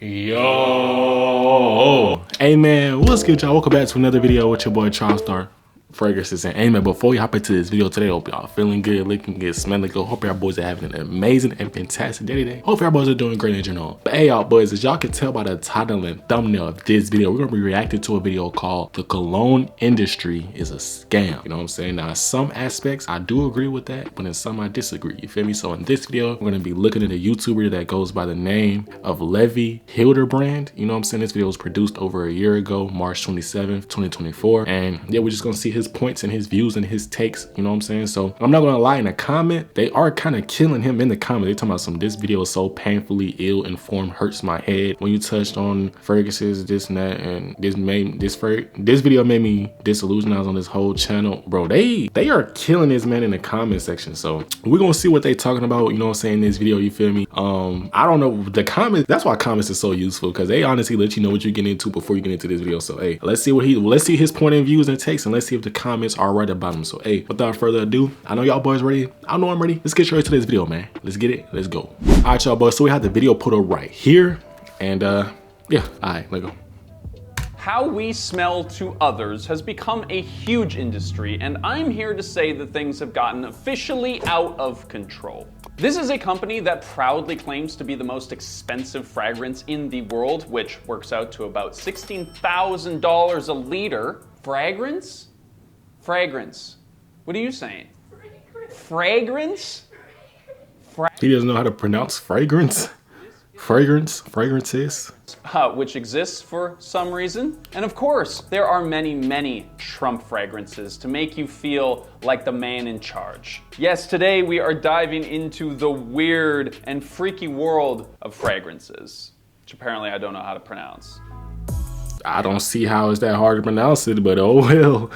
Yo, hey man, what's good, y'all? Welcome back to another video with your boy Charles Star Fragrances. And hey man, before we hop into this video today, hope y'all feeling good, looking good, smelling good. Hope y'all boys are having an amazing and fantastic day today. Hope y'all boys are doing great in general. But hey y'all boys, as y'all can tell by the title and thumbnail of this video, we're gonna be reacting to a video called "The Cologne Industry is a Scam." You know what I'm saying? Now in some aspects I do agree with that, but in some I disagree. You feel me? So in this video, we're gonna be looking at a YouTuber that goes by the name of Levi Hildebrand. You know what I'm saying? This video was produced over a year ago, March 27th, 2024. And yeah, we're just gonna see his points and his views and his takes. You know what I'm saying? So I'm not gonna lie, in the comment, they are kind of killing him in the comment. They talking about this video is so painfully ill-informed, hurts my head. When you touched on fragrances, this and that, and this video made me disillusionized on this whole channel. Bro, they are killing this man in the comment section. So we're gonna see what they talking about, you know what I'm saying, in this video, you feel me? I don't know, the comments, that's why comments are so useful, because they honestly let you know what you're getting into before you get into this video. So hey, let's see his point of views and takes, and let's see if the comments are right about him. So hey, without further ado, I know y'all boys ready. I know I'm ready. Let's get straight to this video, man. Let's get it. Let's go. All right, y'all boys. So we have the video put up right here, and yeah. All right, let's go. How we smell to others has become a huge industry, and I'm here to say that things have gotten officially out of control. This is a company that proudly claims to be the most expensive fragrance in the world, which works out to about $16,000 a liter. Fragrance? Fragrance. What are you saying? Fragrance? He doesn't know how to pronounce fragrance. Fragrances. Which exists for some reason. And of course, there are many, many Trump fragrances to make you feel like the man in charge. Yes, today we are diving into the weird and freaky world of fragrances, which apparently I don't know how to pronounce. I don't see how it's that hard to pronounce it, but oh well.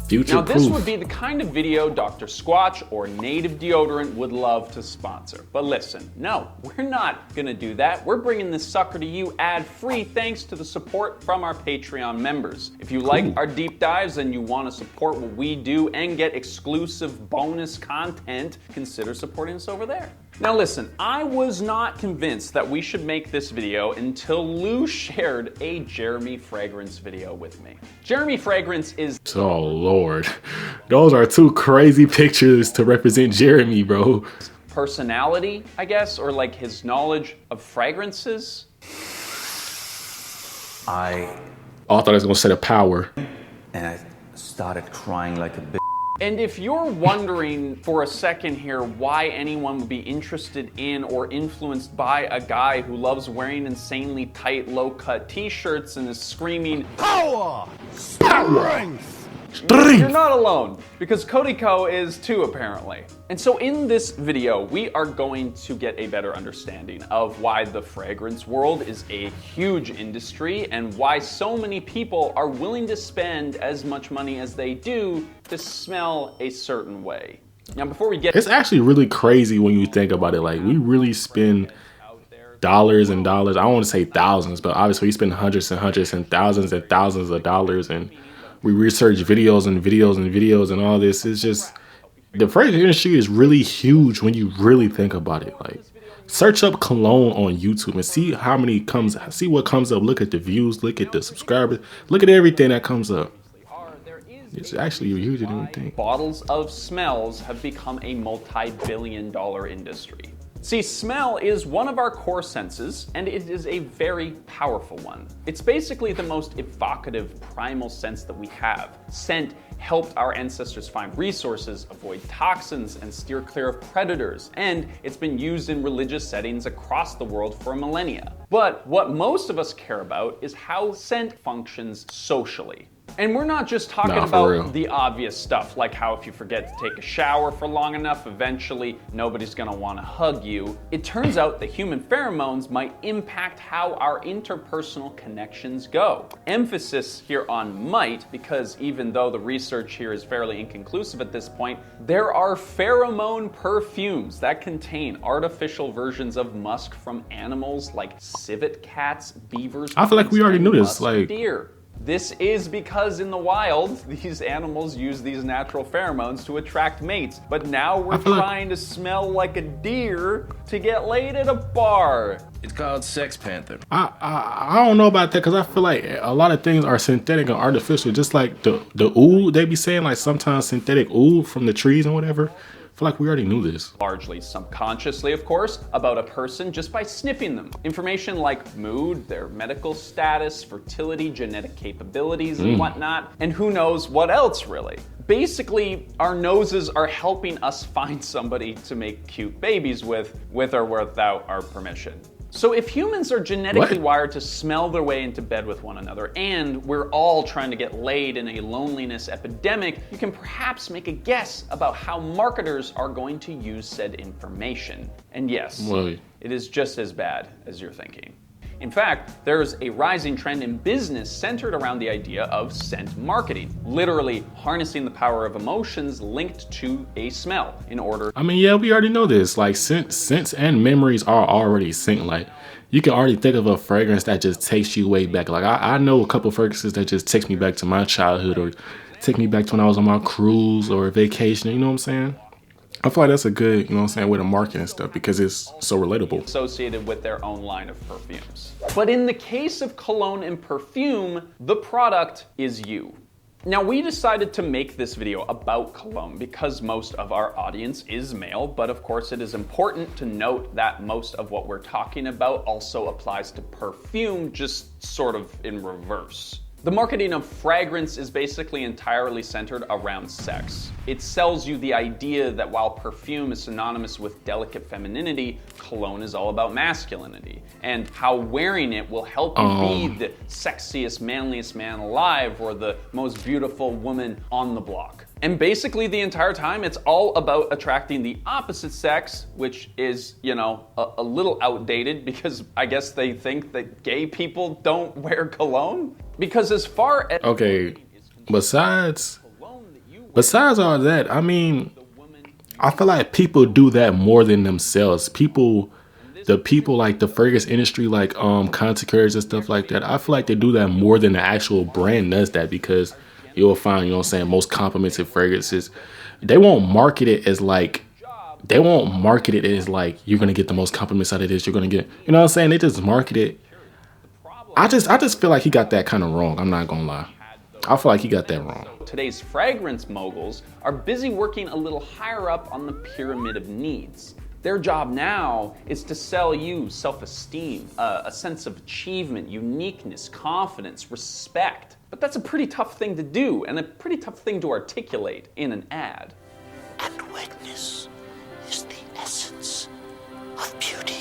Future now, this proof. would be the kind of video Dr. Squatch or Native Deodorant would love to sponsor. But listen, no, we're not gonna do that. We're bringing this sucker to you ad-free thanks to the support from our Patreon members. If you like our deep dives and you wanna support what we do and get exclusive bonus content, consider supporting us over there. Now listen, I was not convinced that we should make this video until Lou shared a Jeremy Fragrance video with me. Jeremy Fragrance is— oh Lord, those are two crazy pictures to represent Jeremy, bro. Personality, I guess, or like his knowledge of fragrances. I thought I was gonna say the power. And I started crying like a bitch. And if you're wondering for a second here why anyone would be interested in or influenced by a guy who loves wearing insanely tight, low-cut t-shirts and is screaming, "Power! Strength!" You're not alone, because Kodiko is too, apparently. And so in this video, we are going to get a better understanding of why the fragrance world is a huge industry and why so many people are willing to spend as much money as they do to smell a certain way. Now, before we get— it's actually really crazy when you think about it. Like, we really spend dollars and dollars. I don't want to say thousands, but obviously we spend hundreds and hundreds and thousands of dollars, and we research videos and videos and videos and all this. It's just, the fragrance industry is really huge when you really think about it. Like, search up Cologne on YouTube and see how many see what comes up. Look at the views, look at the subscribers, look at everything that comes up. It's actually huger than we think. Bottles of smells have become a multi-billion-dollar industry. See, smell is one of our core senses, and it is a very powerful one. It's basically the most evocative, primal sense that we have. Scent helped our ancestors find resources, avoid toxins, and steer clear of predators, and it's been used in religious settings across the world for millennia. But what most of us care about is how scent functions socially. And we're not just talking about the obvious stuff, like how if you forget to take a shower for long enough, eventually nobody's gonna wanna hug you. It turns out that human pheromones might impact how our interpersonal connections go. Emphasis here on might, because even though the research here is fairly inconclusive at this point, there are pheromone perfumes that contain artificial versions of musk from animals like civet cats, beavers— I feel like we already knew this, like— deer. This is because in the wild, these animals use these natural pheromones to attract mates. But now we're trying to smell like a deer to get laid at a bar. It's called Sex Panther. I don't know about that because I feel like a lot of things are synthetic and artificial. Just like the oud they be saying, like sometimes synthetic oud from the trees and whatever. I feel like we already knew this. Largely subconsciously, of course, about a person just by sniffing them. Information like mood, their medical status, fertility, genetic capabilities, and whatnot, and who knows what else really. Basically, our noses are helping us find somebody to make cute babies with or without our permission. So if humans are genetically wired to smell their way into bed with one another, and we're all trying to get laid in a loneliness epidemic, you can perhaps make a guess about how marketers are going to use said information. And yes, it is just as bad as you're thinking. In fact, there's a rising trend in business centered around the idea of scent marketing, literally harnessing the power of emotions linked to a smell in order. I mean, yeah, we already know this. Like scents and memories are already synced. Like you can already think of a fragrance that just takes you way back. Like I know a couple of fragrances that just takes me back to my childhood or take me back to when I was on my cruise or vacation. You know what I'm saying? I feel like that's a good, you know what I'm saying, way to market and stuff because it's so relatable. Associated with their own line of perfumes. But in the case of cologne and perfume, the product is you. Now we decided to make this video about cologne because most of our audience is male, but of course it is important to note that most of what we're talking about also applies to perfume, just sort of in reverse. The marketing of fragrance is basically entirely centered around sex. It sells you the idea that while perfume is synonymous with delicate femininity, cologne is all about masculinity, and how wearing it will help you be the sexiest, manliest man alive or the most beautiful woman on the block. And basically the entire time it's all about attracting the opposite sex, which is, you know, a little outdated because I guess they think that gay people don't wear cologne. Because as far as besides all that, I mean, I feel like people do that more than themselves. The people like the fragrance industry, like content creators and stuff like that, I feel like they do that more than the actual brand does that because you'll find, you know what I'm saying, most complimented fragrances, they won't market it as like you're gonna get the most compliments out of this, you're gonna get, you know what I'm saying, they just market it. I just feel like he got that kind of wrong. I'm not gonna lie. I feel like he got that wrong. Today's fragrance moguls are busy working a little higher up on the pyramid of needs. Their job now is to sell you self-esteem, a sense of achievement, uniqueness, confidence, respect. But that's a pretty tough thing to do and a pretty tough thing to articulate in an ad. And wetness is the essence of beauty.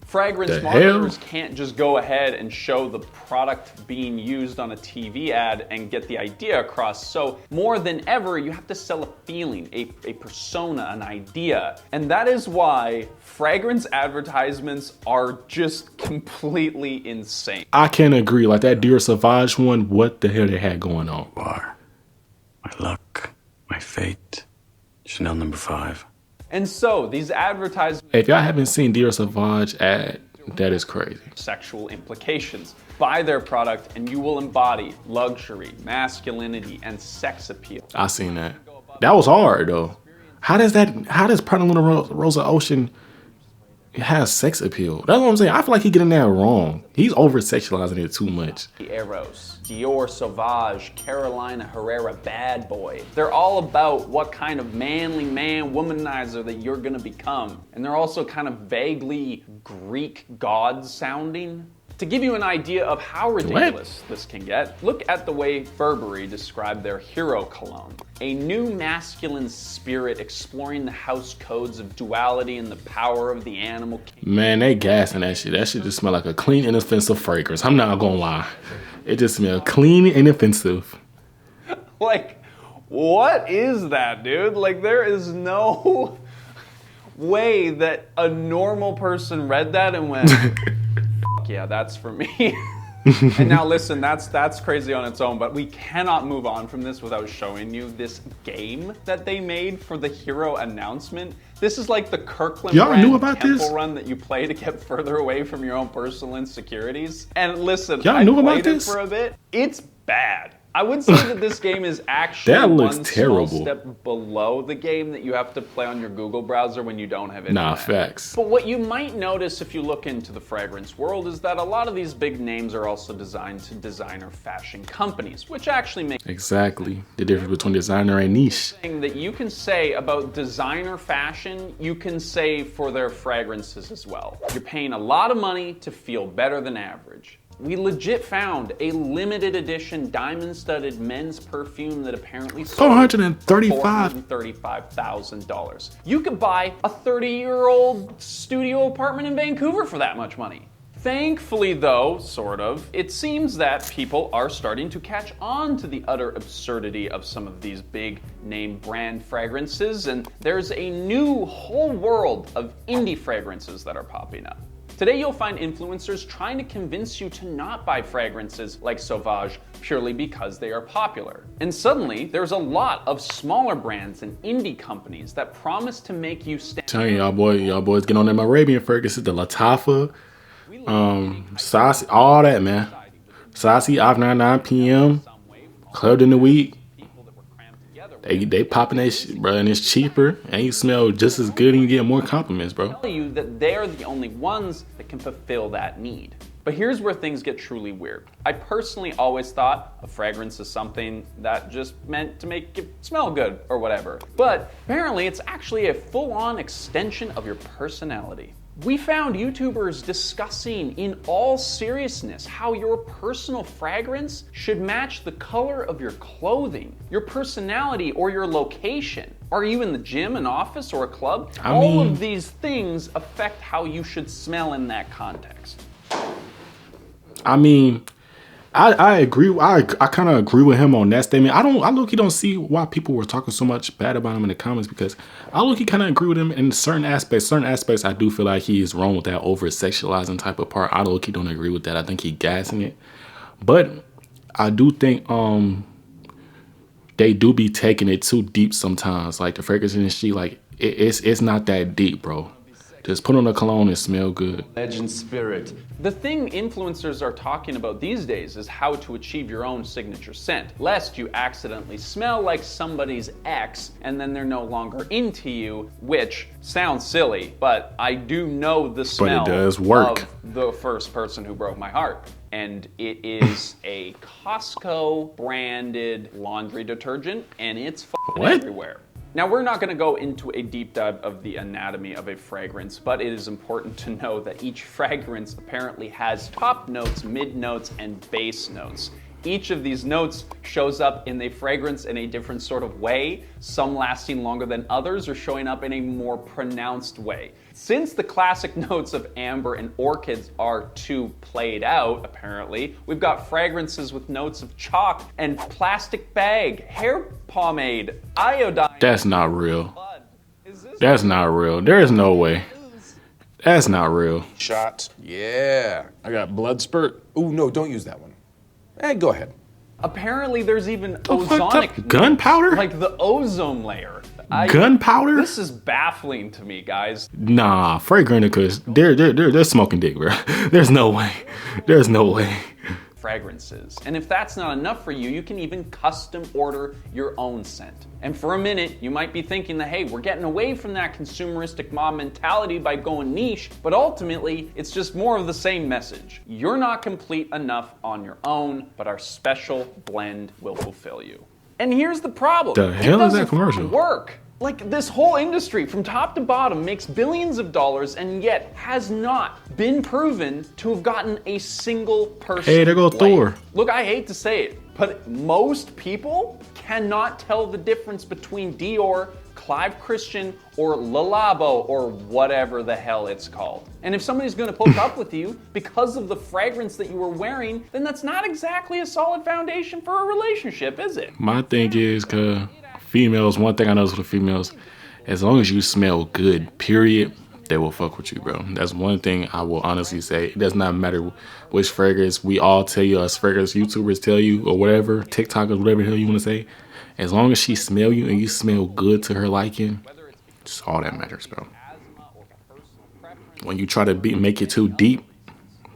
Fragrance marketers can't just go ahead and show the product being used on a TV ad and get the idea across. So more than ever, you have to sell a feeling, a persona, an idea. And that is why fragrance advertisements are just completely insane. I can agree. Like that Dior Sauvage one, what the hell they had going on? Bar. My luck, my fate, Chanel No. 5. And so these advertisements, if y'all haven't seen Dior Sauvage ad, that is crazy. Sexual implications. Buy their product and you will embody luxury, masculinity, and sex appeal. I seen that. That was hard though. How does Prada Rosa Ocean has sex appeal? That's what I'm saying. I feel like he getting that wrong. He's over sexualizing it too much. Eros, Dior Sauvage, Carolina Herrera Bad Boy. They're all about what kind of manly man womanizer that you're gonna become. And they're also kind of vaguely Greek god sounding. To give you an idea of how ridiculous this can get, look at the way Burberry described their hero cologne. A new masculine spirit exploring the house codes of duality and the power of the animal kingdom. Man, they gassing that shit. That shit just smell like a clean, inoffensive fragrance. I'm not gonna lie. It just smells clean and inoffensive. Like, what is that, dude? Like, there is no way that a normal person read that and went, yeah, that's for me. And now listen, that's crazy on its own, but we cannot move on from this without showing you this game that they made for the hero announcement. This is like the Kirkland Temple Run that you play to get further away from your own personal insecurities. And listen, I played it for a bit. It's bad. I would say that this game is actually That looks one terrible. small step below the game that you have to play on your Google browser when you don't have internet. Nah, facts. But what you might notice if you look into the fragrance world is that a lot of these big names are also designed to designer fashion companies, which actually makes Exactly. The difference between designer and niche. thing that you can say about designer fashion, you can say for their fragrances as well. You're paying a lot of money to feel better than average. We legit found a limited edition diamond-studded men's perfume that apparently sold $435,000. You could buy a 30-year-old studio apartment in Vancouver for that much money. Thankfully, though, sort of, it seems that people are starting to catch on to the utter absurdity of some of these big name brand fragrances, and there's a new whole world of indie fragrances that are popping up. Today you'll find influencers trying to convince you to not buy fragrances like Sauvage purely because they are popular. And suddenly, there's a lot of smaller brands and indie companies that promise to make you stand. Telling y'all boys get on them Arabian fragrances, the Latafa, Saucy, all that, man. Saucy, off 99 PM, Clubbed in the Week. They popping that shit, bro, and it's cheaper, and you smell just as good and you get more compliments, bro. Tell you that they're the only ones that can fulfill that need. But here's where things get truly weird. I personally always thought a fragrance is something that just meant to make it smell good or whatever. But apparently it's actually a full-on extension of your personality. We found YouTubers discussing in all seriousness how your personal fragrance should match the color of your clothing, your personality, or your location. Are you in the gym, an office, or a club? All of these things affect how you should smell in that context. I mean, I agree. I kind of agree with him on that statement. I look, don't see why people were talking so much bad about him in the comments, because I look, kind of agree with him in certain aspects. Certain aspects, I do feel like he is wrong with that over sexualizing type of part. I look, don't agree with that. I think he gassing it, but I do think they do be taking it too deep sometimes. Like the fragrance industry, like it's not that deep, bro. Just put on a cologne and smell good. Legend spirit. The thing influencers are talking about these days is how to achieve your own signature scent, lest you accidentally smell like somebody's ex and then they're no longer into you, which sounds silly, but I do know the smell does work. of the first person who broke my heart. And it is a Costco branded laundry detergent, and it's everywhere. Now, we're not going to go into a deep dive of the anatomy of a fragrance, but it is important to know that each fragrance apparently has top notes, mid notes, and base notes. Each of these notes shows up in the fragrance in a different sort of way, some lasting longer than others or showing up in a more pronounced way. Since the classic notes of amber and orchids are too played out, apparently, we've got fragrances with notes of chalk and plastic bag, hair pomade, iodine. That's not real. That's not real. There is no way. That's not real. Shot. Yeah. I got blood spurt. Ooh, no, don't use that one. Go ahead. Apparently there's even ozonic gunpowder? like the ozone layer. Gunpowder? This is baffling to me, guys. Nah, Fragranticas, they're smoking dick, bro. There's no way. There's no way. Fragrances. And if that's not enough for you, you can even custom order your own scent. And for a minute, you might be thinking that, hey, we're getting away from that consumeristic mob mentality by going niche, but ultimately, it's just more of the same message. You're not complete enough on your own, but our special blend will fulfill you. And here's the problem. The hell is that commercial? Work. Like, this whole industry from top to bottom makes billions of dollars and yet has not been proven to have gotten a single person. Hey, there goes Thor. Look, I hate to say it, but most people cannot tell the difference between Dior, Clive Christian, or Le Labo, or whatever the hell it's called. And if somebody's gonna hook up with you because of the fragrance that you were wearing, then that's not exactly a solid foundation for a relationship, is it? My thing is, females, one thing I notice with females, as long as you smell good, period, they will fuck with you, bro. That's one thing I will honestly say. It does not matter which fragrance we all tell you, us fragrance YouTubers tell you, or whatever, TikTokers, whatever the hell you want to say. As long as she smell you and you smell good to her liking, it's all that matters, bro. When you try to make it too deep,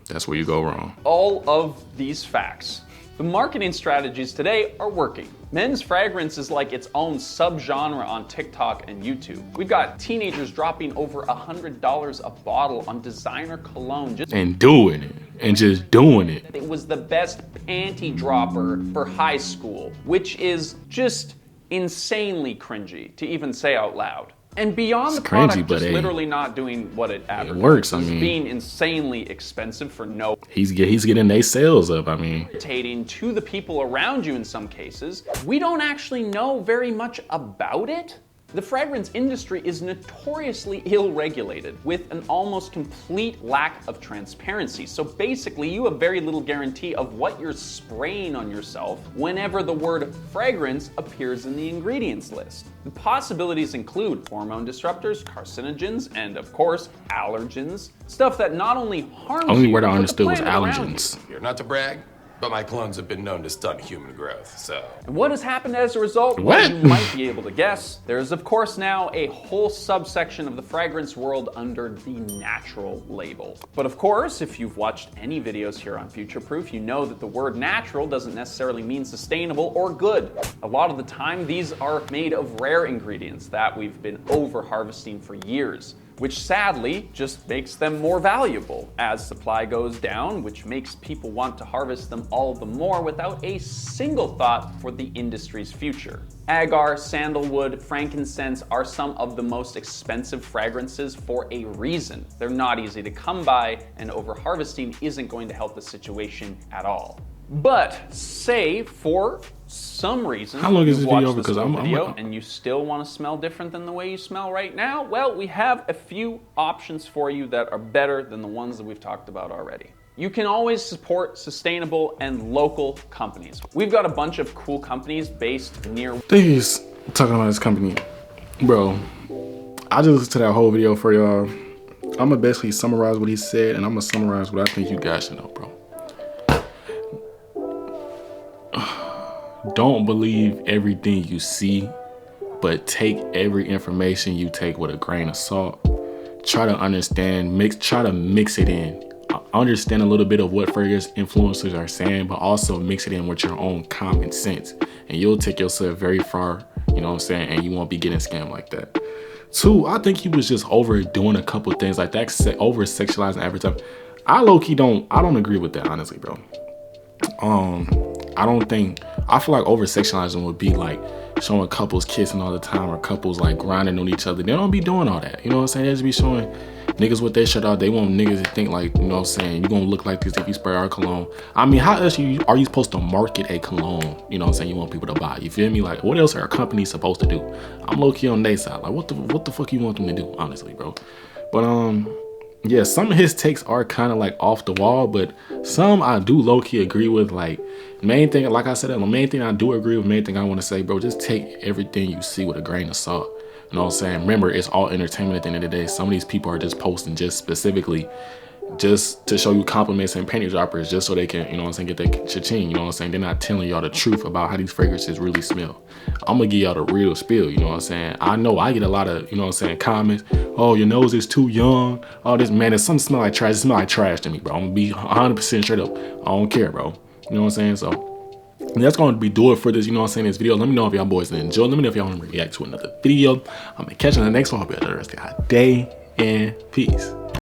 that's where you go wrong. All of these facts, The marketing strategies today are working. Men's fragrance is like its own subgenre on TikTok and YouTube. We've got teenagers dropping over $100 a bottle on designer cologne and doing it and just doing it. It was the best panty dropper for high school, which is just insanely cringy to even say out loud. And beyond the product just literally not doing what it advertises, it works. I mean, being insanely expensive for no. He's getting their sales up. I mean, irritating to the people around you in some cases. We don't actually know very much about it. The fragrance industry is notoriously ill-regulated with an almost complete lack of transparency. So basically, you have very little guarantee of what you're spraying on yourself whenever the word fragrance appears in the ingredients list. The possibilities include hormone disruptors, carcinogens, and of course, allergens. Stuff that not only harms you, only word I but understood was the planet around allergens. Here, not to brag, but my colognes have been known to stunt human growth, so. And what has happened as a result? What? Well, you might be able to guess. There's of course now a whole subsection of the fragrance world under the natural label. But of course, if you've watched any videos here on Future Proof, you know that the word natural doesn't necessarily mean sustainable or good. A lot of the time, these are made of rare ingredients that we've been over harvesting for years, which sadly just makes them more valuable as supply goes down, which makes people want to harvest them all the more without a single thought for the industry's future. Agar, sandalwood, frankincense are some of the most expensive fragrances for a reason. They're not easy to come by, and over-harvesting isn't going to help the situation at all. But say for some reason how long is this video? Because and you still want to smell different than the way you smell right now, well, we have a few options for you that are better than the ones that we've talked about already. You can always support sustainable and local companies. We've got a bunch of cool companies based near. He's talking about this company, bro. I just listened to that whole video for y'all. I'm gonna basically summarize what he said, and I'm gonna summarize what I think you guys should know, bro. Don't believe everything you see, but take every information you take with a grain of salt. Try to understand, try to mix it in. Understand a little bit of what fragrance influencers are saying, but also mix it in with your own common sense. And you'll take yourself very far, you know what I'm saying? And you won't be getting scammed like that. 2, I think he was just overdoing a couple things like that, over-sexualizing advertising. I low-key don't agree with that, honestly, bro. I feel like over-sexualizing would be like showing couples kissing all the time or couples like grinding on each other. They don't be doing all that, you know what I'm saying? They just be showing niggas with their shirt out. They want niggas to think like, you know what I'm saying, you gonna look like this if you spray our cologne. I mean, how else are you supposed to market a cologne, you know what I'm saying, you want people to buy? You feel me? Like, what else are companies supposed to do? I'm low-key on their side. Like, what the fuck you want them to do, honestly, bro? But yeah, some of his takes are kind of like off the wall, but some I do low-key agree with. Like, main thing, like I said, the main thing I do agree with, main thing I want to say, bro, just take everything you see with a grain of salt. You know what I'm saying? Remember, it's all entertainment at the end of the day. Some of these people are just posting just specifically just to show you compliments and panty droppers just so they can, you know what I'm saying, get that cha-ching, you know what I'm saying? They're not telling y'all the truth about how these fragrances really smell. I'm gonna give y'all the real spill, you know what I'm saying? I know I get a lot of, you know what I'm saying, comments. Oh, your nose is too young. Oh, this, man, it's something smell like trash. It smell like trash to me, bro. I'm gonna be 100% straight up. I don't care, bro. You know what I'm saying? So that's going to be do it for this, you know what I'm saying, this video. Let me know if y'all boys enjoy. Let me know if y'all want to react to another video. I'm going to catch you in the next one. Hope you have the rest of your day, and peace.